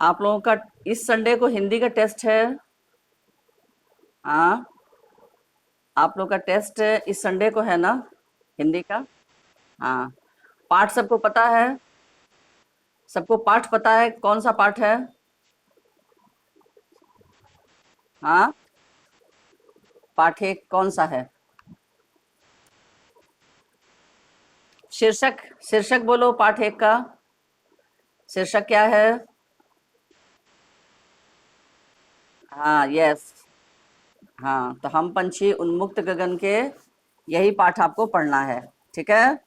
आप लोगों का इस संडे को हिंदी का टेस्ट है। हाँ, आप लोग का टेस्ट इस संडे को है ना, हिंदी का। हाँ, पाठ सबको पता है। सबको पाठ पता है, कौन सा पाठ है? हाँ, पाठ एक कौन सा है? शीर्षक, शीर्षक बोलो पाठ एक का। शीर्षक क्या है? हाँ, यस। हाँ, तो हम पंछी उन्मुक्त गगन के, यही पाठ आपको पढ़ना है। ठीक है।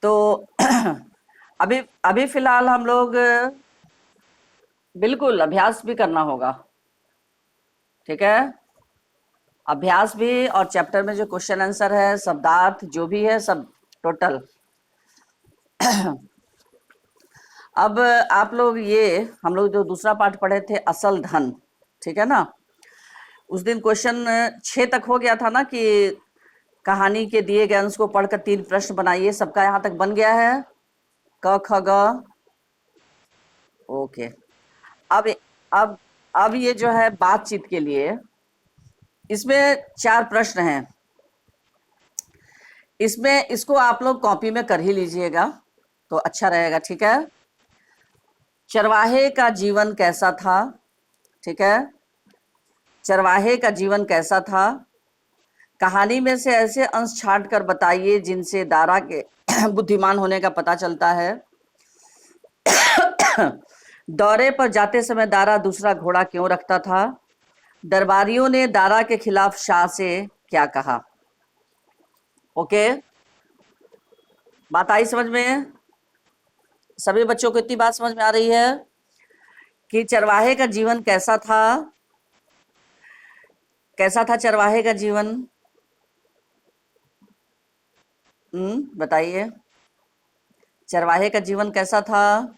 तो अभी अभी फिलहाल हम लोग, बिल्कुल अभ्यास भी करना होगा। ठीक है। अभ्यास भी, और चैप्टर में जो क्वेश्चन आंसर है, शब्दार्थ जो भी है सब टोटल। अब आप लोग ये, हम लोग जो दूसरा पाठ पढ़े थे असल धन, ठीक है ना। उस दिन क्वेश्चन 6 तक हो गया था ना, कि कहानी के दिए गए अंश को पढ़कर 3 प्रश्न बनाइए। सबका यहाँ तक बन गया है? क ख ग। ओके। अब अब अब ये जो है बातचीत के लिए, इसमें 4 प्रश्न हैं। इसमें इसको आप लोग कॉपी में कर ही लीजिएगा तो अच्छा रहेगा। ठीक है। चरवाहे का जीवन कैसा था? ठीक है। चरवाहे का जीवन कैसा था? कहानी में से ऐसे अंश छांट कर बताइए जिनसे दारा के बुद्धिमान होने का पता चलता है। दौरे पर जाते समय दारा दूसरा घोड़ा क्यों रखता था? दरबारियों ने दारा के खिलाफ शाह से क्या कहा? ओके, बात आई समझ में? सभी बच्चों को इतनी बात समझ में आ रही है कि चरवाहे का जीवन कैसा था? कैसा था चरवाहे का जीवन? बताइए, चरवाहे का जीवन कैसा था?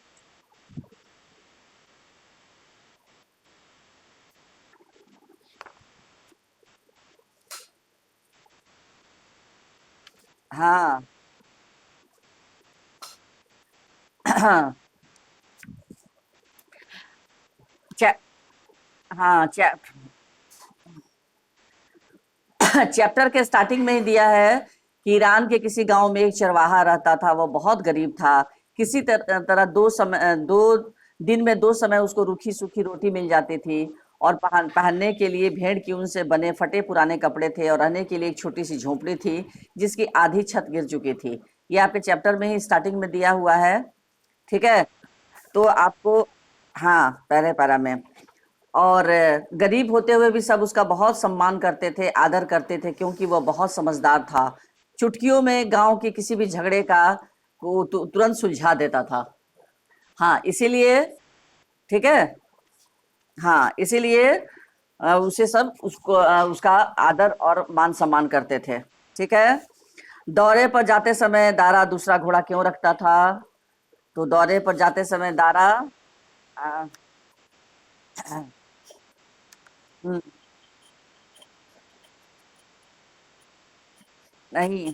हाँ। चे, हाँ, चैप्टर के स्टार्टिंग में ही दिया है कि ईरान के किसी गांव में एक चरवाहा रहता था। वो बहुत गरीब था। किसी तरह दो दिन में 2 समय उसको रूखी सूखी रोटी मिल जाती थी, और पहनने के लिए भेड़ की ऊन से बने फटे पुराने कपड़े थे, और रहने के लिए एक छोटी सी झोपड़ी थी जिसकी आधी छत गिर चुकी थी। ये आपके चैप्टर में ही स्टार्टिंग में दिया हुआ है। ठीक है। तो आपको, हाँ, पहले पैरा में। और गरीब होते हुए भी सब उसका बहुत सम्मान करते थे, आदर करते थे, क्योंकि वह बहुत समझदार था। चुटकियों में गांव के किसी भी झगड़े का को तुरंत सुलझा देता था। हाँ, इसीलिए, ठीक है। हाँ, इसीलिए उसे सब उसको उसका आदर और मान सम्मान करते थे। ठीक है। दौरे पर जाते समय दारा दूसरा घोड़ा क्यों रखता था? तो दौरे पर जाते समय दारा, अ, हम्म, नहीं,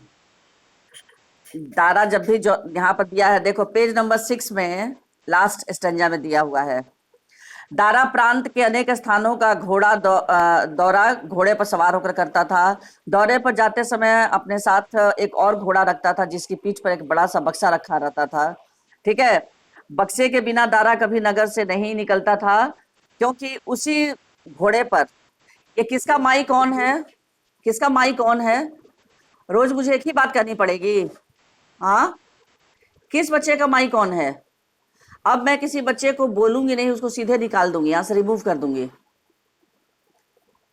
दारा जब भी जो यहाँ पर दिया है, देखो पेज नंबर 6 में लास्ट स्टेंजा में दिया हुआ है। दारा प्रांत के अनेक स्थानों का दौरा घोड़े पर सवार होकर करता था। दौरे पर जाते समय अपने साथ एक और घोड़ा रखता था जिसकी पीठ पर एक बड़ा सा बक्सा रखा रहता था। ठीक है। बक्से के बिना दारा कभी नगर से नहीं निकलता था, क्योंकि उसी घोड़े पर, ये किसका माई कौन है? किसका माई कौन है? रोज मुझे एक ही बात करनी पड़ेगी। हाँ, किस बच्चे का माई कौन है? अब मैं किसी बच्चे को बोलूंगी नहीं, उसको सीधे निकाल दूंगी, यहां से रिमूव कर दूंगी।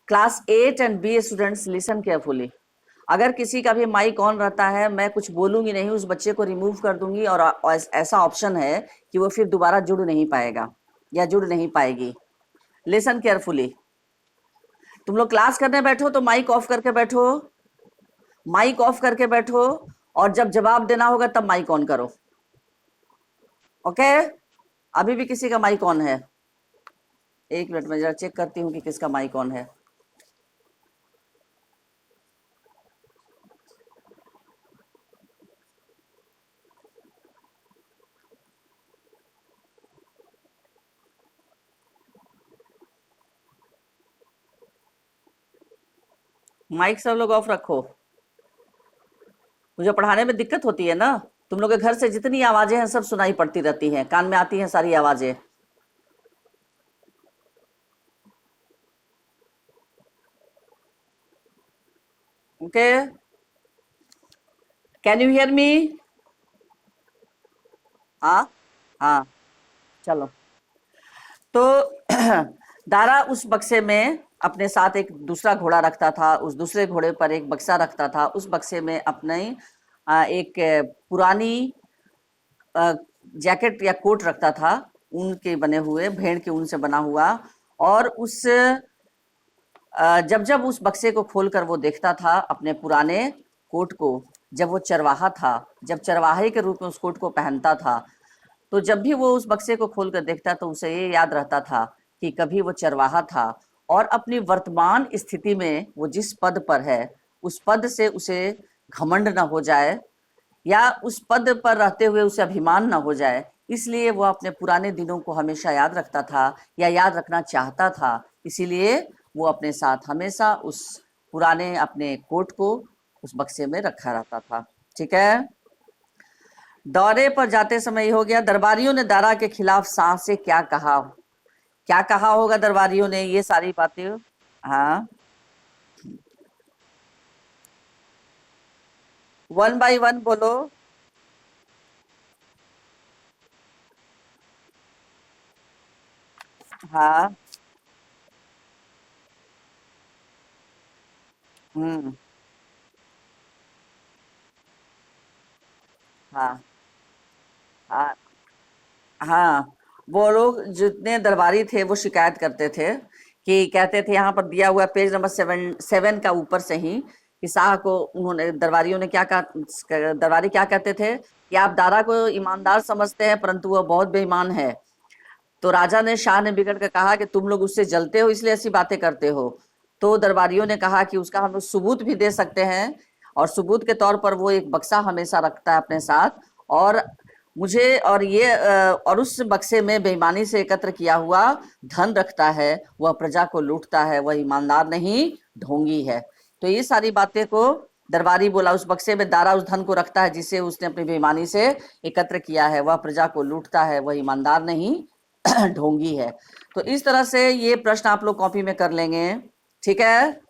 Class 8 and B students listen carefully. अगर किसी का भी माइक ऑन रहता है, मैं कुछ बोलूंगी नहीं, उस बच्चे को रिमूव कर दूंगी, और ऐसा ऑप्शन है कि वो फिर दोबारा जुड़ नहीं पाएगा या जुड़ नहीं पाएगी। Listen carefully. तुम लोग क्लास करने बैठो तो माइक ऑफ करके बैठो, माइक ऑफ करके बैठो, और जब जवाब देना होगा तब माइक ऑन करो। ओके। अभी भी किसी का माइक ऑन है? एक मिनट में जरा चेक करती हूँ कि किसका माइक ऑन है। माइक सब लोग ऑफ रखो। मुझे पढ़ाने में दिक्कत होती है ना, तुम लोग के घर से जितनी आवाजें हैं सब सुनाई पड़ती रहती हैं, कान में आती हैं सारी आवाजें। Okay, can you hear me? हाँ हाँ, चलो। तो दारा उस बक्से में अपने साथ एक दूसरा घोड़ा रखता था, उस दूसरे घोड़े पर एक बक्सा रखता था, उस बक्से में अपने एक पुरानी अ, जैकेट या कोट रखता था, ऊन के बने हुए, भेड़ के ऊन से बना हुआ। और उस जब जब उस बक्से को खोलकर वो देखता था अपने पुराने कोट को, जब वो चरवाहा था, जब चरवाहे के रूप में उस कोट को पहनता था, तो जब भी वो उस बक्से को खोलकर देखता तो उसे ये याद रहता था कि कभी वो चरवाहा था, और अपनी वर्तमान स्थिति में वो जिस पद पर है, उस पद से उसे घमंड न हो जाए, या उस पद पर रहते हुए उसे अभिमान न हो जाए, इसलिए वो अपने पुराने दिनों को हमेशा याद रखता था या याद रखना चाहता था। इसीलिए वो अपने साथ हमेशा उस पुराने अपने कोट को उस बक्से में रखा रहता था। ठीक है। दौरे पर जाते समय ये हो गया। दरबारियों ने दारा के खिलाफ शाह से क्या कहा? क्या कहा होगा दरबारियों ने, ये सारी बातें। हाँ, वन बाय वन बोलो। हाँ। हम्म। हाँ हाँ हाँ, वो लोग जितने दरबारी थे वो शिकायत करते थे, कि कहते थे यहाँ पर दिया हुआ पेज नंबर 7 का ऊपर से ही, कि शाह को उन्होंने, दरबारियों ने क्या कहा, दरबारी क्या कहते थे कि आप दारा को ईमानदार समझते हैं परंतु वह बहुत बेईमान है। तो राजा ने, शाह ने बिगड़ कर कहा कि तुम लोग उससे जलते हो इसलिए ऐसी बातें करते हो। तो दरबारियों ने कहा कि उसका हम लोग सबूत भी दे सकते हैं, और सबूत के तौर पर वो एक बक्सा हमेशा रखता है अपने साथ, और मुझे, और ये और उस बक्से में बेईमानी से एकत्र किया हुआ धन रखता है, वह प्रजा को लूटता है, वह ईमानदार नहीं ढोंगी है। तो ये सारी बातें को दरबारी बोला, उस बक्से में दारा उस धन को रखता है जिसे उसने अपनी बेईमानी से एकत्र किया है, वह प्रजा को लूटता है, वह ईमानदार नहीं ढोंगी है। तो इस तरह से ये प्रश्न आप लोग कॉपी में कर लेंगे। ठीक है,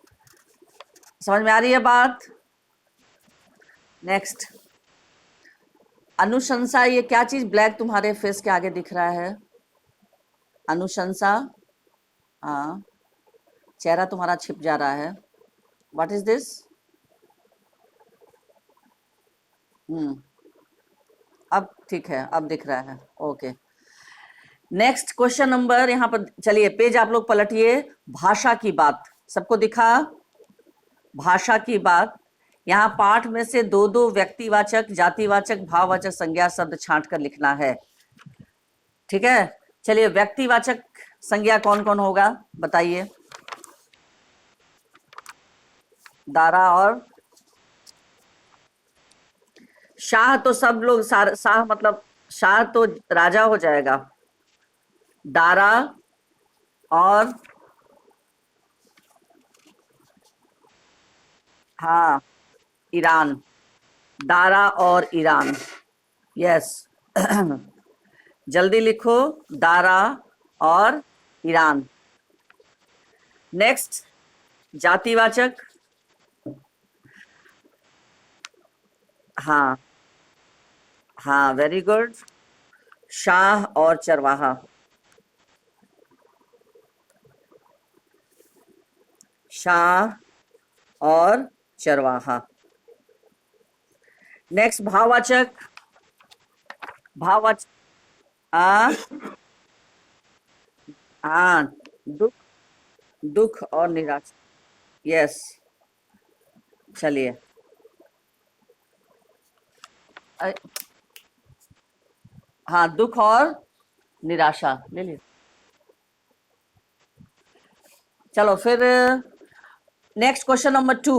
समझ में आ रही है बात? नेक्स्ट, अनुशंसा। ये क्या चीज ब्लैक तुम्हारे फेस के आगे दिख रहा है? अनुशंसा। हाँ, चेहरा तुम्हारा छिप जा रहा है। What is this? हम्म, अब ठीक है, अब दिख रहा है। ओके, नेक्स्ट क्वेश्चन नंबर, यहाँ पर चलिए पेज आप लोग पलटिए। भाषा की बात सबको दिखा? भाषा की बात, यहाँ पाठ में से दो दो व्यक्तिवाचक, जातिवाचक, भाववाचक संज्ञा शब्द छांट कर लिखना है। ठीक है, चलिए व्यक्तिवाचक संज्ञा कौन कौन होगा बताइए। दारा और शाह, तो सब लोग शाह मतलब शाह तो राजा हो जाएगा। दारा और, हाँ, ईरान। दारा और ईरान, यस। जल्दी लिखो, दारा और ईरान। नेक्स्ट, जातिवाचक। हाँ हाँ, वेरी गुड। शाह और चरवाहा। शाह और चरवाहा। नेक्स्ट, भाववाचक। भाववाचक, हाँ हाँ, दुख, दुख और निराशा। यस, चलिए। अ, हाँ, दुख और निराशा ले लिया। चलो फिर, नेक्स्ट क्वेश्चन नंबर 2।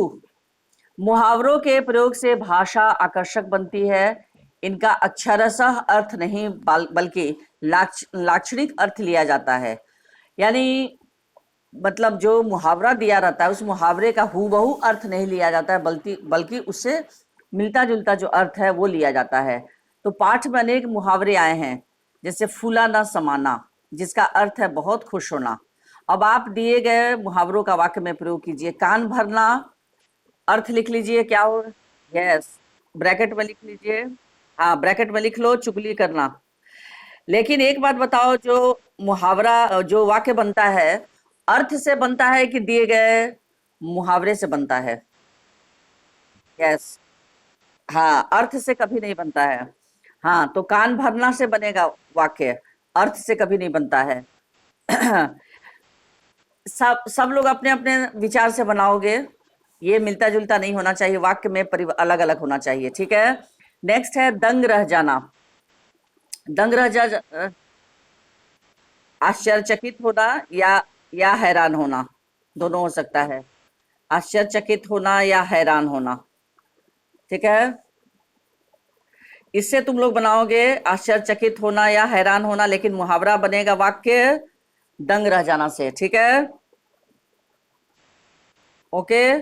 मुहावरों के प्रयोग से भाषा आकर्षक बनती है। इनका अक्षरशः अर्थ नहीं बल्कि लाक्षणिक अर्थ लिया जाता है। यानी मतलब जो मुहावरा दिया रहता है उस मुहावरे का हूबहू अर्थ नहीं लिया जाता है, बल्कि बल्कि उससे मिलता जुलता जो अर्थ है वो लिया जाता है। तो पाठ में अनेक मुहावरे आए हैं, जैसे फूला ना समाना, जिसका अर्थ है बहुत खुश होना। अब आप दिए गए मुहावरों का वाक्य में प्रयोग कीजिए। कान भरना, अर्थ लिख लीजिए क्या हो। यस, ब्रैकेट में लिख लीजिए। हाँ, ब्रैकेट में लिख लो, चुगली करना। लेकिन एक बात बताओ, जो मुहावरा जो वाक्य बनता है, अर्थ से बनता है कि दिए गए मुहावरे से बनता है? यस। हाँ, अर्थ से कभी नहीं बनता है। हाँ, तो कान भरना से बनेगा वाक्य, अर्थ से कभी नहीं बनता है। सब सब लोग अपने अपने विचार से बनाओगे, ये मिलता जुलता नहीं होना चाहिए, वाक्य में अलग अलग होना चाहिए, ठीक है। नेक्स्ट है दंग रह जाना। दंग रह जा, आश्चर्यचकित होना या हैरान होना, दोनों हो सकता है। आश्चर्यचकित होना या हैरान होना, ठीक है। इससे तुम लोग बनाओगे आश्चर्यचकित होना या हैरान होना, लेकिन मुहावरा बनेगा वाक्य दंग रह जाना से, ठीक है। ओके।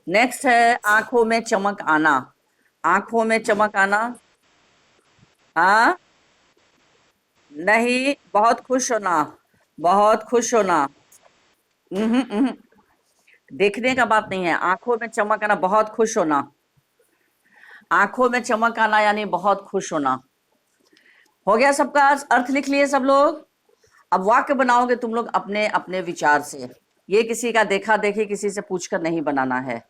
नेक्स्ट है आंखों में चमक आना। आंखों में चमक आना, हाँ, नहीं, बहुत खुश होना, बहुत खुश होना। उहुं, उहुं, देखने का बात नहीं है, आंखों में चमक आना, बहुत खुश होना। आंखों में चमक आना यानी बहुत खुश होना। हो गया सबका अर्थ लिख लिए सब लोग। अब वाक्य बनाओगे तुम लोग अपने अपने विचार से, ये किसी का देखा देखी किसी से पूछकर नहीं बनाना है।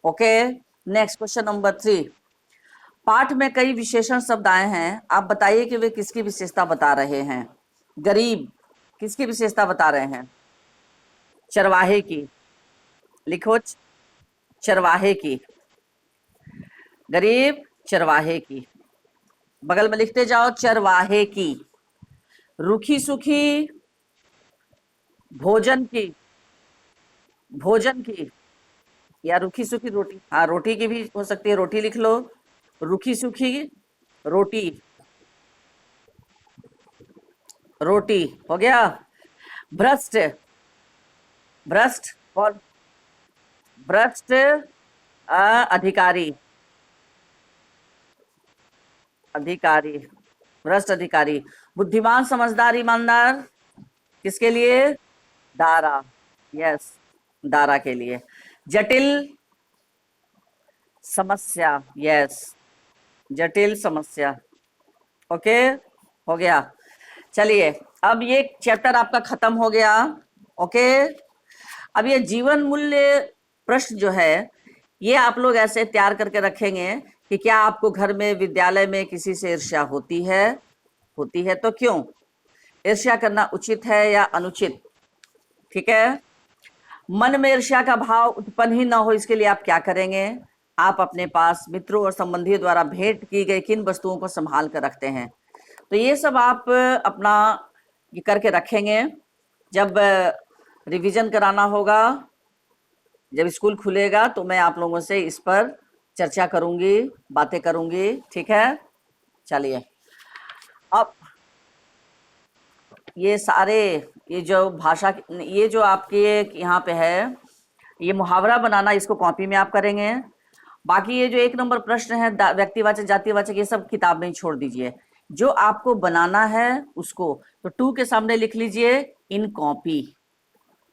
ओके। Next question number 3। पाठ में कई विशेषण शब्द आए हैं, आप बताइए कि वे किसकी विशेषता बता रहे हैं। गरीब किसकी विशेषता बता रहे हैं? चरवाहे की। लिखो, चरवाहे की। गरीब चरवाहे की, बगल में लिखते जाओ, चरवाहे की। रूखी सूखी, भोजन की। भोजन की या रूखी सूखी रोटी, हाँ, रोटी की भी हो सकती है, रोटी लिख लो। रूखी सूखी रोटी, रोटी हो गया। भ्रष्ट, भ्रष्ट और भ्रष्ट अधिकारी, अधिकारी, भ्रष्ट अधिकारी। बुद्धिमान समझदार ईमानदार, किसके लिए? दारा, यस, दारा के लिए। जटिल समस्या, यस, जटिल समस्या। ओके, हो गया। चलिए, अब ये चैप्टर आपका खत्म हो गया। ओके। अब ये जीवन मूल्य प्रश्न जो है, ये आप लोग ऐसे तैयार करके रखेंगे कि क्या आपको घर में, विद्यालय में किसी से ईर्ष्या होती है? होती है तो क्यों? ईर्ष्या करना उचित है या अनुचित? ठीक है। मन में ईर्ष्या का भाव उत्पन्न ही ना हो, इसके लिए आप क्या करेंगे? आप अपने पास मित्रों और संबंधियों द्वारा भेंट की गई किन वस्तुओं को संभाल कर रखते हैं? तो ये सब आप अपना ये करके रखेंगे। जब रिवीजन कराना होगा, जब स्कूल खुलेगा, तो मैं आप लोगों से इस पर चर्चा करूंगी, बातें करूंगी, ठीक है। चलिए, अब ये सारे, ये जो भाषा, ये जो आपके यहाँ पे है, ये मुहावरा बनाना, इसको कॉपी में आप करेंगे। बाकी ये जो 1 नंबर प्रश्न है, व्यक्तिवाचक जातिवाचक, ये सब किताब में ही छोड़ दीजिए। जो आपको बनाना है उसको तो 2 के सामने लिख लीजिए, इन कॉपी।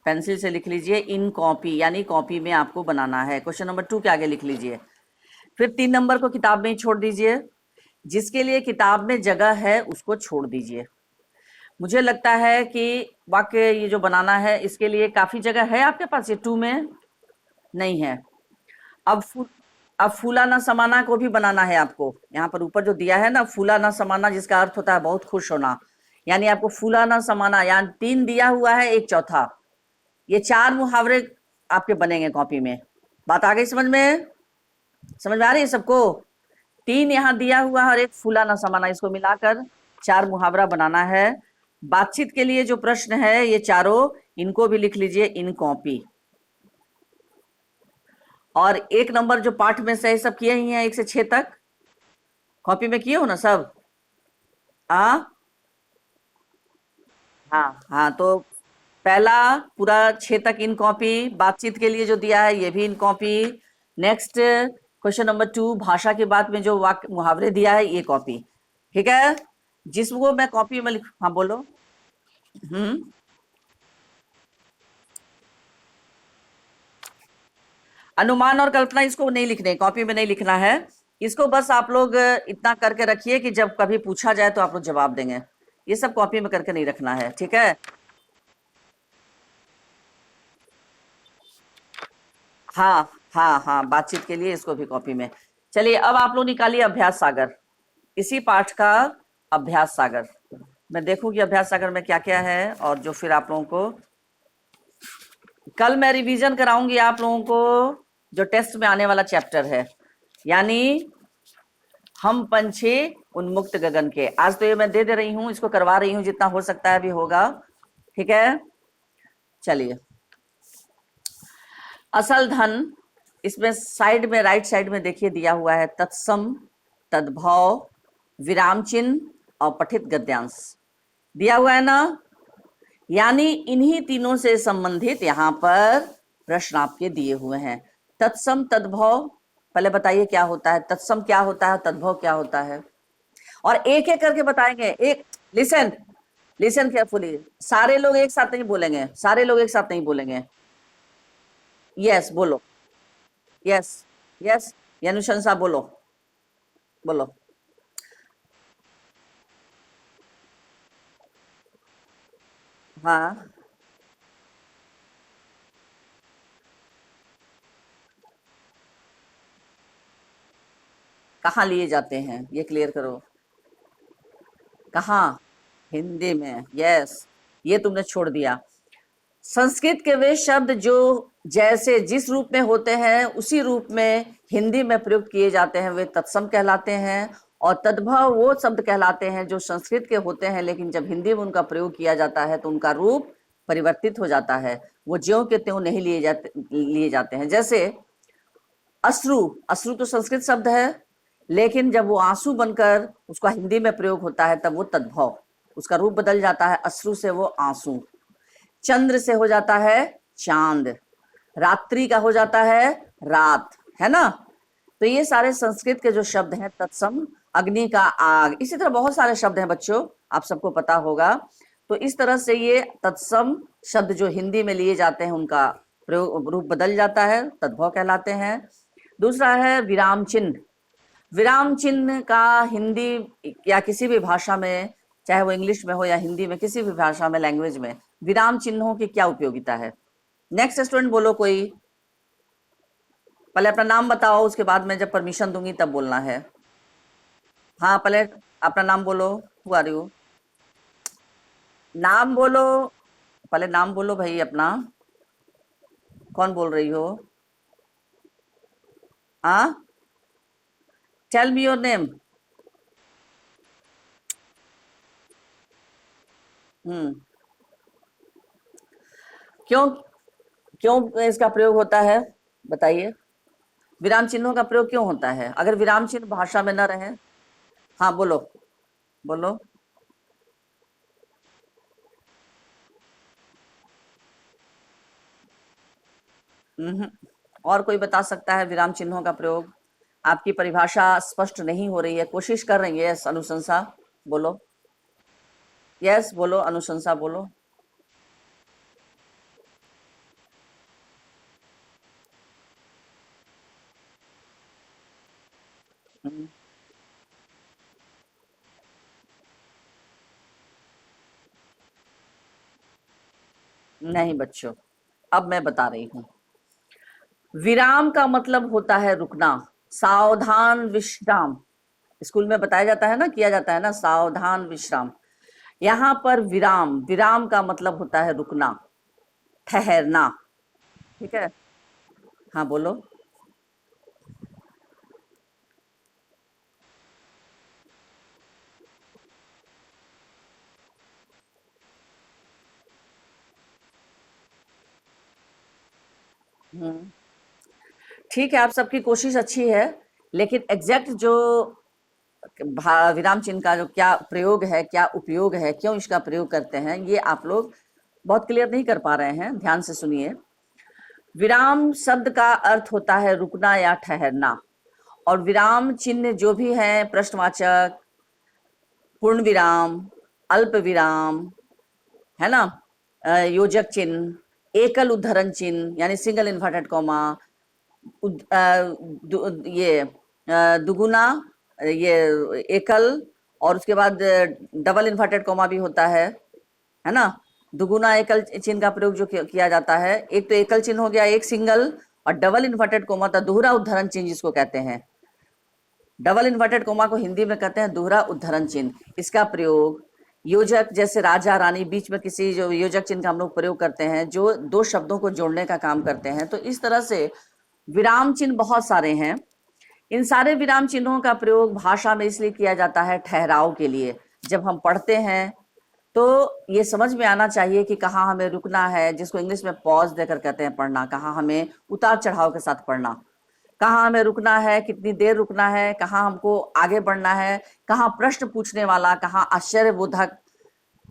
पेंसिल से लिख लीजिए इन कॉपी, यानी कॉपी में आपको बनाना है। क्वेश्चन नंबर 2 के आगे लिख लीजिए। फिर 3 नंबर को किताब में ही छोड़ दीजिए, जिसके लिए किताब में जगह है उसको छोड़ दीजिए। मुझे लगता है कि वाक्य ये जो बनाना है, इसके लिए काफी जगह है आपके पास, ये 2 में नहीं है। अब अब फूला ना समाना को भी बनाना है आपको। यहाँ पर ऊपर जो दिया है ना, फूला ना समाना, जिसका अर्थ होता है बहुत खुश होना, यानी आपको फूला ना समाना, यानी 3 दिया हुआ है, 1 चौथा, ये 4 मुहावरे आपके बनेंगे कॉपी में। बात आ गई समझ में? समझ में आ रही है सबको? 3 यहाँ दिया हुआ है और 1 फूला ना समाना, इसको मिलाकर 4 मुहावरा बनाना है। बातचीत के लिए जो प्रश्न है, ये चारों, इनको भी लिख लीजिए इन कॉपी। और 1 नंबर जो पाठ में से सब किए ही हैं, 1 से 6 तक कॉपी में किए हो ना सब? हाँ हाँ हाँ, तो पहला पूरा 6 तक इन कॉपी, बातचीत के लिए जो दिया है ये भी इन कॉपी। नेक्स्ट क्वेश्चन नंबर 2, भाषा की बात में जो वाक्य मुहावरे दिया है ये कॉपी। ठीक है, जिसको मैं कॉपी में लिख, हाँ बोलो। हम्म अनुमान और कल्पना इसको नहीं लिखने, कॉपी में नहीं लिखना है। इसको बस आप लोग इतना करके रखिए कि जब कभी पूछा जाए तो आप लोग जवाब देंगे। ये सब कॉपी में करके नहीं रखना है, ठीक है। हाँ हाँ हाँ, बातचीत के लिए इसको भी कॉपी में। चलिए अब आप लोग निकालिए अभ्यास सागर, इसी पाठ का अभ्यास सागर। मैं देखूं कि अभ्यास सागर में क्या क्या है, और जो फिर आप लोगों को कल मैं रिवीजन कराऊंगी आप लोगों को जो टेस्ट में आने वाला चैप्टर है, यानी हम पंछी उन्मुक्त गगन के। आज तो ये मैं दे रही हूं, इसको करवा रही हूं, जितना हो सकता है अभी होगा। ठीक है, चलिए। असल धन, इसमें साइड में, राइट साइड में देखिए दिया हुआ है तत्सम, तद्भव, विराम चिन्ह और पठित गद्यांश दिया हुआ है ना। यानी इन्हीं तीनों से संबंधित यहाँ पर प्रश्न आपके दिए हुए हैं। तत्सम तद्भव, पहले बताइए क्या होता है, तत्सम क्या होता है, तद्भव क्या होता है, और एक एक करके बताएंगे। एक लिसन, लिसन केयरफुली, सारे लोग एक साथ नहीं बोलेंगे, सारे लोग एक साथ नहीं बोलेंगे। यस बोलो, यस यस, अनुशंसा बोलो, बोलो। हाँ, कहाँ लिए जाते हैं ये क्लियर करो। कहाँ? हिंदी में, यस। ये तुमने छोड़ दिया। संस्कृत के वे शब्द जो जैसे जिस रूप में होते हैं उसी रूप में हिंदी में प्रयुक्त किए जाते हैं वे तत्सम कहलाते हैं, और तद्भव वो शब्द कहलाते हैं जो संस्कृत के होते हैं लेकिन जब हिंदी में उनका प्रयोग किया जाता है तो उनका रूप परिवर्तित हो जाता है, वो ज्यों के त्यों नहीं लिए जाते हैं। जैसे अश्रु, अश्रु तो संस्कृत शब्द है, लेकिन जब वो आंसू बनकर उसका हिंदी में प्रयोग होता है तब वो तद्भव, उसका रूप बदल जाता है, अश्रु से वो आंसू। चंद्र से हो जाता है चांद, रात्रि का हो जाता है रात, है ना। तो ये सारे संस्कृत के जो शब्द हैं तत्सम, अग्नि का आग, इसी तरह बहुत सारे शब्द हैं बच्चों, आप सबको पता होगा। तो इस तरह से ये तत्सम शब्द जो हिंदी में लिए जाते हैं उनका प्रयोग, रूप बदल जाता है, तद्भव कहलाते हैं। दूसरा है विराम चिन्ह। विराम चिन्ह का हिंदी या किसी भी भाषा में, चाहे वो इंग्लिश में हो या हिंदी में, किसी भी भाषा में, लैंग्वेज में, विराम चिन्हों की क्या उपयोगिता है। नेक्स्ट स्टूडेंट बोलो कोई, पहले अपना नाम बताओ, उसके बाद मैं जब परमिशन दूंगी तब बोलना है। हाँ पहले अपना नाम बोलो, हु आर यू, नाम बोलो, पहले नाम बोलो भाई अपना, कौन बोल रही हो। हाँ, टेल मी योर नेम। हम्म, क्यों, क्यों इसका प्रयोग होता है बताइए, विराम चिन्हों का प्रयोग क्यों होता है अगर विराम चिन्ह भाषा में न रहे। हाँ बोलो, बोलो। हम्म, और कोई बता सकता है विराम चिन्हों का प्रयोग। आपकी परिभाषा स्पष्ट नहीं हो रही है, कोशिश कर रही है। यस अनुशंसा बोलो, यस बोलो, अनुशंसा बोलो। हम्म, नहीं बच्चों, अब मैं बता रही हूँ। विराम का मतलब होता है रुकना, सावधान विश्राम। स्कूल में बताया जाता है ना, किया जाता है ना, सावधान विश्राम। यहाँ पर विराम, विराम का मतलब होता है रुकना, ठहरना। ठीक है, हाँ बोलो। हम्म, ठीक है, आप सबकी कोशिश अच्छी है, लेकिन एग्जैक्ट जो विराम चिन्ह का जो क्या प्रयोग है, क्या उपयोग है, क्यों इसका प्रयोग करते हैं, ये आप लोग बहुत क्लियर नहीं कर पा रहे हैं, ध्यान से सुनिए। विराम शब्द का अर्थ होता है रुकना या ठहरना, और विराम चिन्ह जो भी है, प्रश्नवाचक, पूर्ण विराम, अल्प विराम, है ना, योजक चिन्ह, एकल उद्धरण चिन्ह यानी सिंगल इन्वर्टेड कॉमा, ये दुगुना, ये एकल, और उसके बाद डबल इन्वर्टेड कॉमा भी होता है ना। दुगुना एकल चिन्ह का प्रयोग जो किया जाता है, एक तो एकल चिन्ह हो गया, एक सिंगल, और डबल इन्वर्टेड कोमा था दोहरा उद्धरण चिन्ह जिसको कहते हैं। डबल इन्वर्टेड कोमा को हिंदी में कहते हैं दोहरा उद्धरण चिन्ह। इसका प्रयोग योजक, जैसे राजा रानी, बीच में किसी जो योजक चिन्ह का हम लोग प्रयोग करते हैं जो दो शब्दों को जोड़ने का काम करते हैं। तो इस तरह से विराम चिन्ह बहुत सारे हैं। इन सारे विराम चिन्हों का प्रयोग भाषा में इसलिए किया जाता है ठहराव के लिए। जब हम पढ़ते हैं तो ये समझ में आना चाहिए कि कहाँ हमें रुकना है, जिसको इंग्लिश में पॉज देकर कहते हैं पढ़ना, कहाँ हमें उतार चढ़ाव के साथ पढ़ना, कहाँ हमें रुकना है, कितनी देर रुकना है, कहाँ हमको आगे बढ़ना है, कहाँ प्रश्न पूछने वाला, कहाँ आश्चर्यबोधक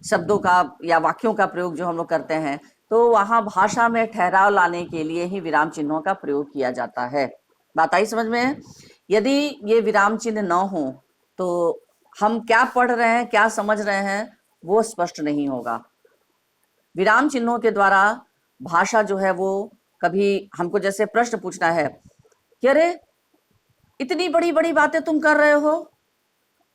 शब्दों का या वाक्यों का प्रयोग जो हम लोग करते हैं। तो वहां भाषा में ठहराव लाने के लिए ही विराम चिन्हों का प्रयोग किया जाता है। बात आई समझ में? यदि ये विराम चिन्ह न हो तो हम क्या पढ़ रहे हैं, क्या समझ रहे हैं, वो स्पष्ट नहीं होगा। विराम चिन्हों के द्वारा भाषा जो है वो, कभी हमको जैसे प्रश्न पूछना है कि अरे इतनी बड़ी बड़ी बातें तुम कर रहे हो,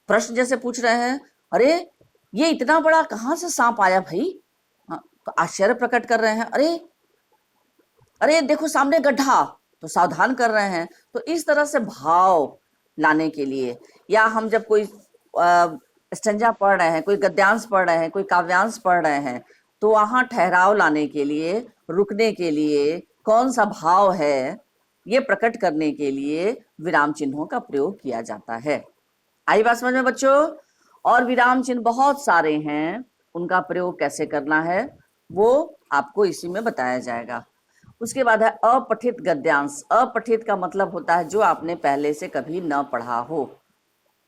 प्रश्न जैसे पूछ रहे हैं, अरे ये इतना बड़ा कहाँ से सांप आया भाई, तो आश्चर्य प्रकट कर रहे हैं, अरे अरे देखो सामने गड्ढा, तो सावधान कर रहे हैं। तो इस तरह से भाव लाने के लिए, या हम जब कोई स्टंजा पढ़ रहे हैं, कोई गद्यांश पढ़ रहे हैं, कोई काव्यांश पढ़ रहे हैं, तो वहां ठहराव लाने के लिए, रुकने के लिए, कौन सा भाव है ये प्रकट करने के लिए विराम चिन्हों का प्रयोग किया जाता है। आई बात समझ में बच्चों? और विराम चिन्ह बहुत सारे हैं, उनका प्रयोग कैसे करना है वो आपको इसी में बताया जाएगा। उसके बाद है अपठित गद्यांश। अपठित का मतलब होता है जो आपने पहले से कभी न पढ़ा हो।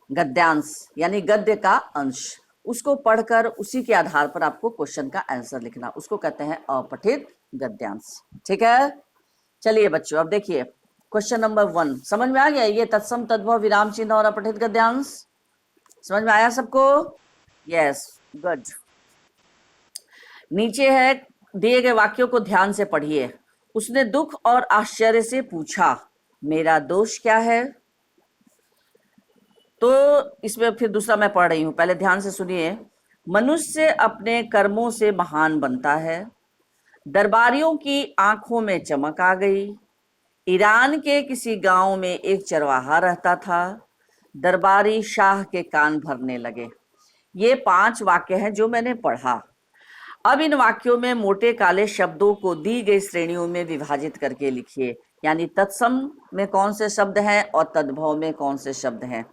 गद्यांश यानी गद्य का अंश, उसको पढ़कर उसी के आधार पर आपको क्वेश्चन का आंसर लिखना, उसको कहते हैं अपठित गद्यांश। ठीक है, चलिए बच्चों अब देखिए क्वेश्चन नंबर 1 समझ में आ गया? ये तत्सम, तद्भव, विराम चिन्ह और अपठित गद्यांश समझ में आया सबको? Yes, good. नीचे है, दिए गए वाक्यों को ध्यान से पढ़िए। उसने दुख और आश्चर्य से पूछा, मेरा दोष क्या है? तो इसमें फिर दूसरा मैं पढ़ रही हूं, पहले ध्यान से सुनिए। मनुष्य अपने कर्मों से महान बनता है। दरबारियों की आंखों में चमक आ गई। ईरान के किसी गांव में एक चरवाहा रहता था। दरबारी शाह के कान भरने लगे। ये 5 वाक्य हैं जो मैंने पढ़ा। अब इन वाक्यों में मोटे काले शब्दों को दी गई श्रेणियों में विभाजित करके लिखिए, यानी तत्सम में कौन से शब्द हैं और तद्भव में कौन से शब्द हैं।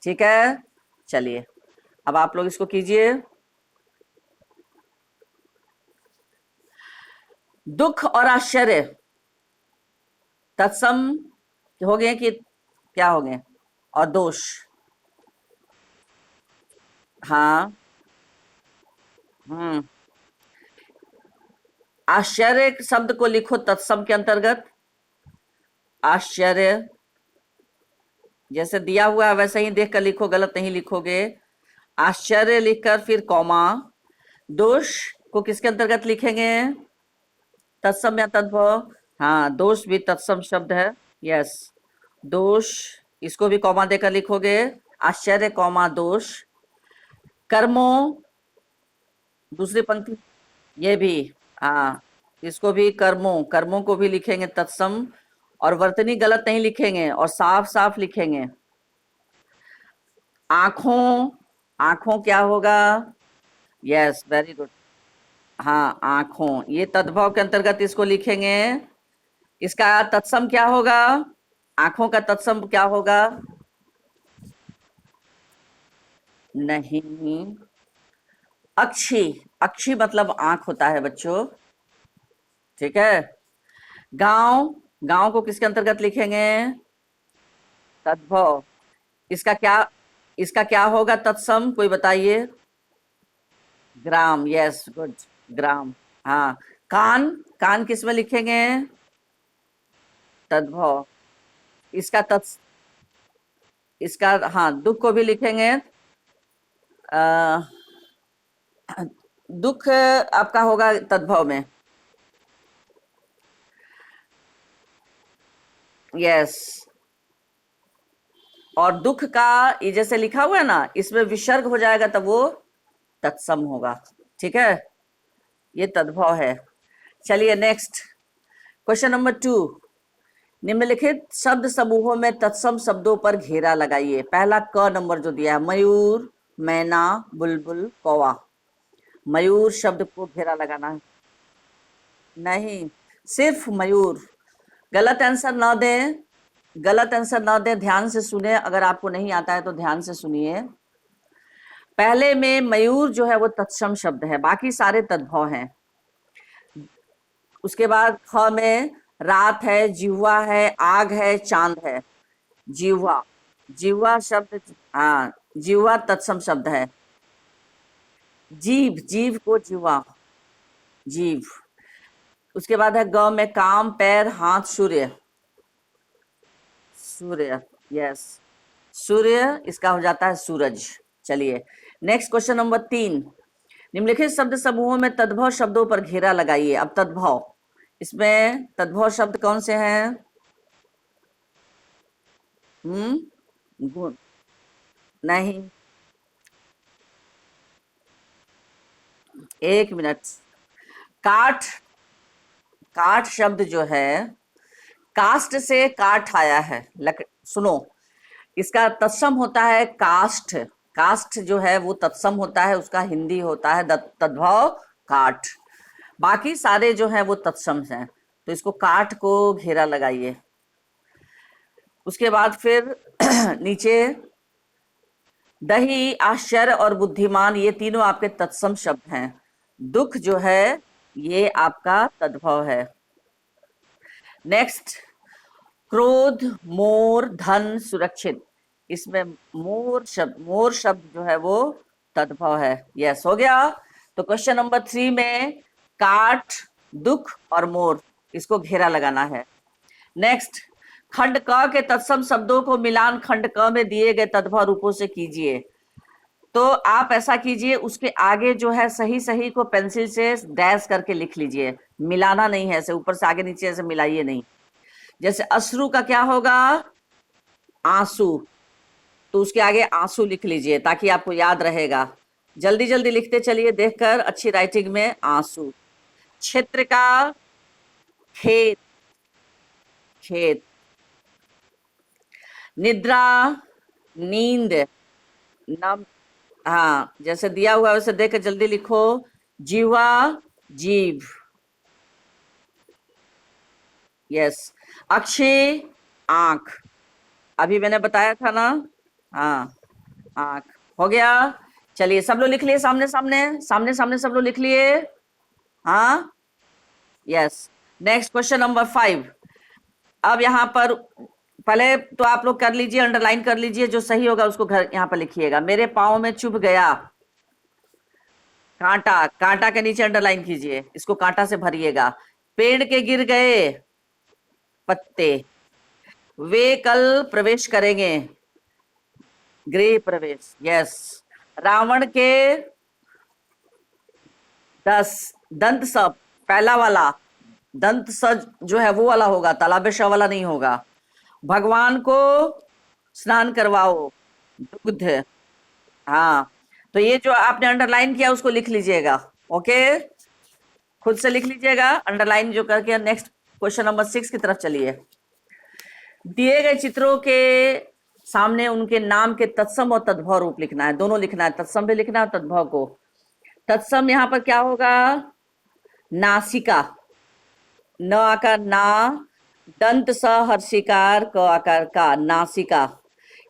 ठीक है, चलिए अब आप लोग इसको कीजिए। दुख और आश्चर्य तत्सम हो गए कि क्या हो गए? और दोष, हाँ, आश्चर्य शब्द को लिखो तत्सम के अंतर्गत। आश्चर्य जैसे दिया हुआ है वैसे ही देख कर लिखो, गलत नहीं लिखोगे। आश्चर्य लिखकर फिर कॉमा। दोष को किसके अंतर्गत लिखेंगे? तत्सम या तद्भव? हाँ, दोष भी तत्सम शब्द है। यस, दोष, इसको भी कॉमा देकर लिखोगे। आश्चर्य कॉमा दोष। कर्मों, दूसरी पंक्ति, ये भी, हाँ, इसको भी कर्मों, कर्मों को भी लिखेंगे तत्सम, और वर्तनी गलत नहीं लिखेंगे और साफ साफ लिखेंगे। आंखों, आंखों क्या होगा? यस, वेरी गुड, हाँ, आंखों, ये तद्भव के अंतर्गत इसको लिखेंगे। इसका तत्सम क्या होगा? आंखों का तत्सम क्या होगा? नहीं, अक्षी, अक्षी मतलब आंख होता है बच्चों। ठीक है, गांव, गांव को किसके अंतर्गत लिखेंगे? तद्भव। इसका क्या, इसका क्या होगा तत्सम, कोई बताइए? ग्राम, यस, गुड। ग्राम। हाँ, कान, कान किस में लिखेंगे? तद्भव। इसका तत् इसका हाँ, दुख को भी लिखेंगे। आ, दुख आपका होगा तद्भव में। यस। और दुख का ये जैसे लिखा हुआ है ना, इसमें विसर्ग हो जाएगा तब वो तत्सम होगा। ठीक है, ये तद्भव है। चलिए नेक्स्ट, क्वेश्चन नंबर 2। निम्नलिखित शब्द समूहों में तत्सम शब्दों पर घेरा लगाइए। पहला क नंबर जो दिया है, मयूर, मैना, बुलबुल, कौवा। मयूर शब्द को घेरा लगाना है। नहीं, सिर्फ मयूर। गलत आंसर ना दें, गलत आंसर ना दें, ध्यान से सुने। अगर आपको नहीं आता है तो ध्यान से सुनिए। पहले में मयूर जो है वो तत्सम शब्द है, बाकी सारे तद्भव हैं। उसके बाद ख में रात है, जिह्वा है, आग है, चांद है। जिह्वा, जिह्वा शब्द, हाँ, जिह्वा तत्सम शब्द है। जीभ, जीभ को जिह्वा, जीभ। उसके बाद है ग में काम, पैर, हाथ, सूर्य। सूर्य, यस, सूर्य इसका हो जाता है सूरज। चलिए नेक्स्ट, क्वेश्चन नंबर 3। निम्नलिखित शब्द समूहों में तद्भव शब्दों पर घेरा लगाइए। अब तद्भव, इसमें तद्भव शब्द कौन से हैं? गुण, नहीं, एक मिनट। काठ, काठ शब्द जो है, कास्ट से काठ आया है। सुनो, इसका तत्सम होता है काष्ठ। काष्ठ जो है वो तत्सम होता है, उसका हिंदी होता है तद्भव काठ। बाकी सारे जो हैं वो तत्सम हैं, तो इसको काठ को घेरा लगाइए। उसके बाद फिर नीचे दही, आश्चर्य और बुद्धिमान, ये तीनों आपके तत्सम शब्द हैं। दुख जो है ये आपका तद्भव है। नेक्स्ट, क्रोध, मोर, धन, सुरक्षित, इसमें मोर शब्द जो है वो तद्भव है। यस, हो गया। तो क्वेश्चन नंबर 3 में काठ, दुख और मोर, इसको घेरा लगाना है। नेक्स्ट, खंड क के तत्सम शब्दों को मिलान खंड क में दिए गए तद्भव रूपों से कीजिए। तो आप ऐसा कीजिए, उसके आगे जो है सही सही को पेंसिल से डैश करके लिख लीजिए, मिलाना नहीं है, ऐसे ऊपर से आगे नीचे ऐसे मिलाइए नहीं। जैसे अश्रु का क्या होगा? आंसू, तो उसके आगे आंसू लिख लीजिए ताकि आपको याद रहेगा। जल्दी जल्दी लिखते चलिए, देखकर अच्छी राइटिंग में। आंसू। क्षेत्र का खेत, खेत। निद्रा, नींद, नम, हाँ, जैसे दिया हुआ वैसे देखकर जल्दी लिखो। जीवा, जीभ। यस। अक्षय, आंख, अभी मैंने बताया था ना। हाँ, आंख। हो गया। चलिए सब लोग लिख लिए, सामने सामने सामने सामने सब लोग लिख लिए। हाँ, यस। Next, question number 5। अब यहाँ पर पहले तो आप लोग कर लीजिए, अंडरलाइन कर लीजिए, जो सही होगा उसको घर यहाँ पर लिखिएगा। मेरे पाँव में चुभ गया, कांटा, कांटा के नीचे अंडरलाइन कीजिए, इसको कांटा से भरिएगा। पेड़ के गिर गए पत्ते, वे कल प्रवेश करेंगे, गृह प्रवेश। यस। रावण के 10 दंत सब, पहला वाला दंत स जो है वो वाला होगा, तालाबे श वाला नहीं होगा। भगवान को स्नान करवाओ, दुग्ध। हाँ, तो ये जो आपने अंडरलाइन किया उसको लिख लीजिएगा। ओके, खुद से लिख लीजिएगा अंडरलाइन जो करके। नेक्स्ट, क्वेश्चन नंबर 6 की तरफ चलिए। दिए गए चित्रों के सामने उनके नाम के तत्सम और तद्भव रूप लिखना है, दोनों लिखना है, तत्सम भी लिखना है, तद्भव को। तत्सम यहाँ पर क्या होगा? नासिका, न आकार ना, दंत स हर्षिकार, क आकार का, नासिका।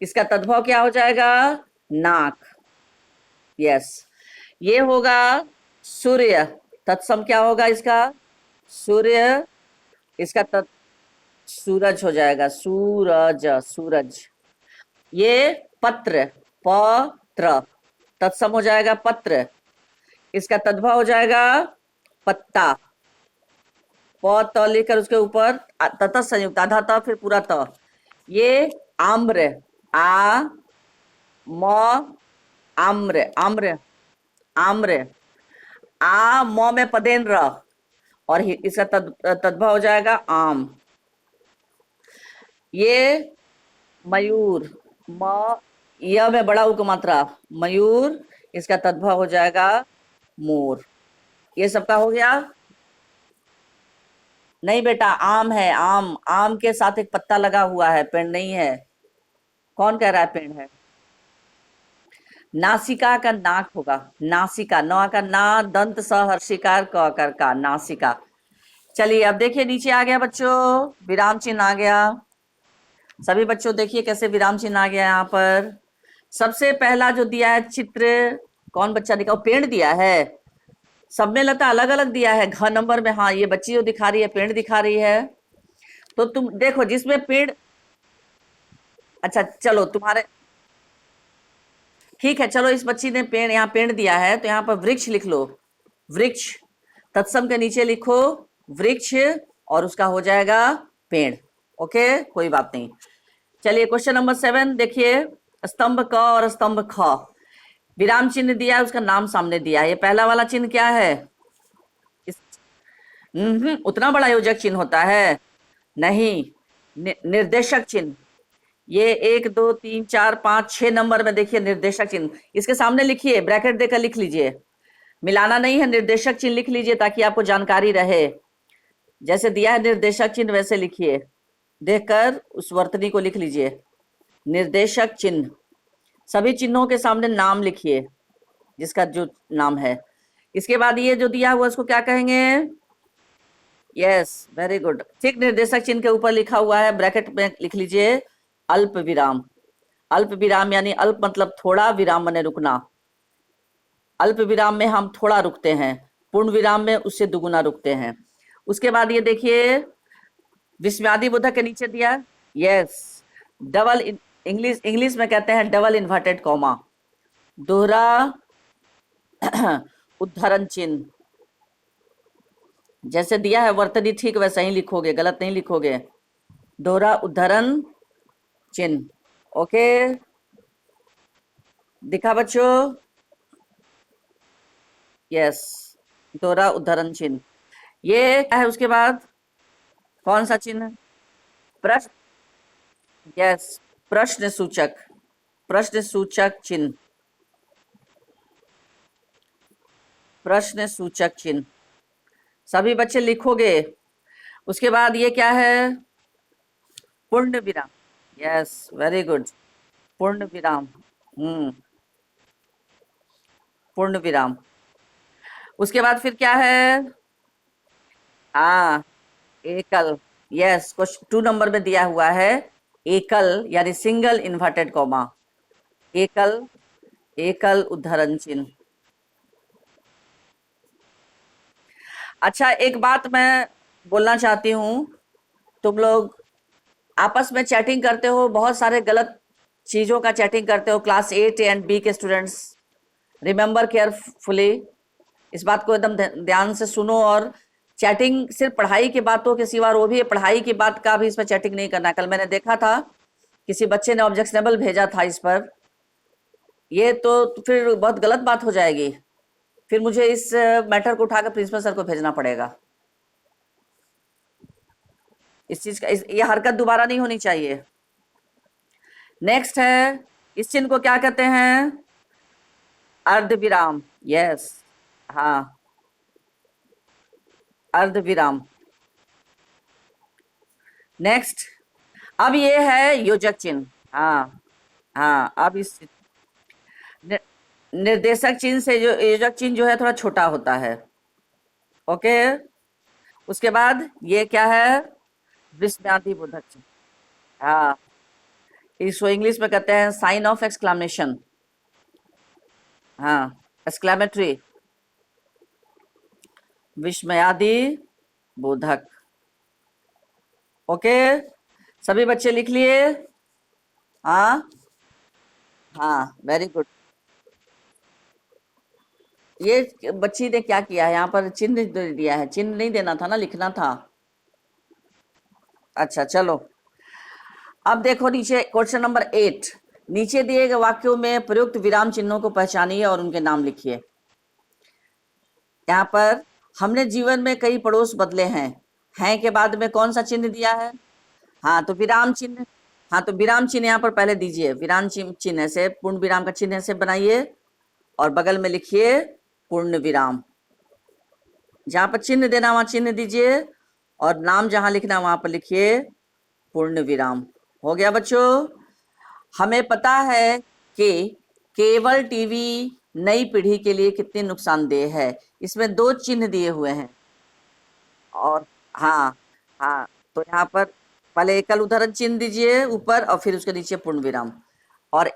इसका तद्भव क्या हो जाएगा? नाक। यस। ये होगा सूर्य, तत्सम क्या होगा इसका? सूर्य। इसका सूरज हो जाएगा, सूरज, सूरज। ये पत्र, पत्र, तत्सम हो जाएगा पत्र। इसका तद्भव हो जाएगा पत्ता, प त लेकर उसके ऊपर ततः संयुक्त, आधा त फिर पूरा त, ये आम्र, आ म आम्र, आम्र, आम्र, आ म में पदेन र, और इसका तद्भव हो जाएगा आम। ये मयूर, म य में बड़ा उ की मात्रा, मयूर, इसका तद्भव हो जाएगा मोर। ये सबका हो गया। नहीं बेटा, आम है, आम, आम के साथ एक पत्ता लगा हुआ है, पेड़ नहीं है। कौन कह रहा है पेड़ है? नासिका का नाक होगा, नासिका, न का ना, दंत स हर्षिकार क कर का, नासिका। चलिए अब देखिए नीचे आ गया बच्चों, विराम चिन्ह आ गया। सभी बच्चों देखिए कैसे विराम चिन्ह आ गया यहाँ पर। सबसे पहला जो दिया है चित्र, कौन बच्चा दिखा, पेड़ दिया है। सब में लगता अलग अलग दिया है, घ नंबर में, हाँ ये बच्ची जो दिखा रही है पेड़ दिखा रही है। तो तुम देखो जिसमें पेड़, अच्छा चलो तुम्हारे, ठीक है चलो, इस बच्ची ने पेड़, यहाँ पेड़ दिया है तो यहाँ पर वृक्ष लिख लो, वृक्ष, तत्सम के नीचे लिखो वृक्ष, और उसका हो जाएगा पेड़। ओके, कोई बात नहीं। चलिए क्वेश्चन नंबर 7 देखिए, स्तंभ क और स्तंभ ख, विराम चिन्ह दिया है, उसका नाम सामने दिया है। ये पहला वाला चिन्ह क्या है? इस, उतना बड़ा योजक चिन्ह होता है? नहीं, निर्देशक चिन्ह। ये 1 2 3 4 5 6 नंबर में देखिए निर्देशक चिन्ह, इसके सामने लिखिए, ब्रैकेट देकर लिख लीजिए, मिलाना नहीं है, निर्देशक चिन्ह लिख लीजिए ताकि आपको जानकारी रहे। जैसे दिया है निर्देशक चिन्ह वैसे लिखिए, देखकर उस वर्तनी को लिख लीजिए, निर्देशक चिन्ह। सभी चिन्हों के सामने नाम लिखिए, जिसका जो नाम है। इसके बाद ये जो दिया हुआ उसको क्या कहेंगे? यस, वेरी गुड, ठीक। निर्देशक चिन्ह के ऊपर लिखा हुआ है, ब्रैकेट में लिख लीजिए अल्प विराम। अल्प विराम यानी अल्प मतलब थोड़ा, विराम माने रुकना। अल्प विराम में हम थोड़ा रुकते हैं, पूर्ण विराम में उससे दुगुना रुकते हैं। उसके बाद ये देखिए विस्मयादि बोधक के नीचे दिया, यस, डबल, इंग्लिश इंग्लिश में कहते हैं डबल इन्वर्टेड कॉमा, दोहरा उद्धरण चिन्ह। जैसे दिया है वर्तनी ठीक वैसा ही लिखोगे, गलत नहीं लिखोगे, दोहरा उद्धरण चिन्ह। ओके, दिखा बच्चों? यस, दोहरा उद्धरण चिन्ह। ये क्या है उसके बाद? कौन सा चिन्ह? प्रश्न, यस, प्रश्न सूचक, प्रश्न सूचक चिन्ह, प्रश्न सूचक चिन्ह। सभी बच्चे लिखोगे। उसके बाद ये क्या है? पूर्ण विराम, यस, वेरी गुड, पूर्ण विराम, पूर्ण विराम। उसके बाद फिर क्या है? हाँ, एकल, यस, क्वेश्चन 2 नंबर में दिया हुआ है एकल यानी सिंगल इन्वर्टेड कॉमा, एकल, एकल उद्धरण चिन्ह। अच्छा एक बात मैं बोलना चाहती हूँ, तुम लोग आपस में चैटिंग करते हो, बहुत सारे गलत चीजों का चैटिंग करते हो, क्लास 8 एंड बी के स्टूडेंट्स, रिमेंबर केयरफुली, इस बात को एकदम ध्यान से सुनो। और चैटिंग सिर्फ पढ़ाई की बातों के सिवा, वो भी पढ़ाई की बात का भी इसमें चैटिंग नहीं करना। कल मैंने देखा था किसी बच्चे ने ऑब्जेक्शनेबल भेजा था इस पर, ये तो फिर बहुत गलत बात हो जाएगी, फिर मुझे इस मैटर को उठाकर प्रिंसिपल सर को भेजना पड़ेगा। इस चीज का ये हरकत दोबारा नहीं होनी चाहिए। नेक्स्ट है, इस चिन्ह को क्या कहते हैं? अर्ध विराम, यस, हाँ, अर्ध विराम। नेक्स्ट, अब ये है योजक चिन्ह, हाँ हाँ, अब इस निर्देशक चिन्ह से जो योजक चिन्ह जो है थोड़ा छोटा होता है। ओके, उसके बाद ये क्या है? विस्मयादि बोधक चिन्ह, हाँ, इसको इंग्लिश में कहते हैं साइन ऑफ एक्सक्लेमेशन, हाँ, एक्सक्लेमेटरी, विस्मयादि बोधक। ओके, सभी बच्चे लिख लिए? हाँ हाँ, वेरी गुड। ये बच्ची ने क्या किया है, यहाँ पर चिन्ह दे दिया है, चिन्ह नहीं देना था ना, लिखना था। अच्छा चलो, अब देखो नीचे क्वेश्चन नंबर 8। नीचे दिए गए वाक्यों में प्रयुक्त विराम चिन्हों को पहचानिए और उनके नाम लिखिए। यहाँ पर हमने जीवन में कई पड़ोस बदले हैं के बाद में कौन सा चिन्ह दिया है? हाँ तो विराम चिन्ह। हाँ तो विराम चिन्ह यहाँ पर पहले दीजिए, विराम चिन्ह से पूर्ण विराम का चिन्ह से बनाइए और बगल में लिखिए पूर्ण विराम। जहां पर चिन्ह देना वहां चिन्ह दीजिए और नाम जहां लिखना वहां पर लिखिए पूर्ण विराम। हो गया बच्चों? हमें पता है कि केबल टीवी नई पीढ़ी के लिए कितनी नुकसानदेह है। इसमें 2 चिन्ह दिए हुए हैं और हाँ, हाँ, तो यहाँ पर पहले एकल उद्धरण चिन्ह दीजिए ऊपर और फिर उसके नीचे पूर्ण विराम। और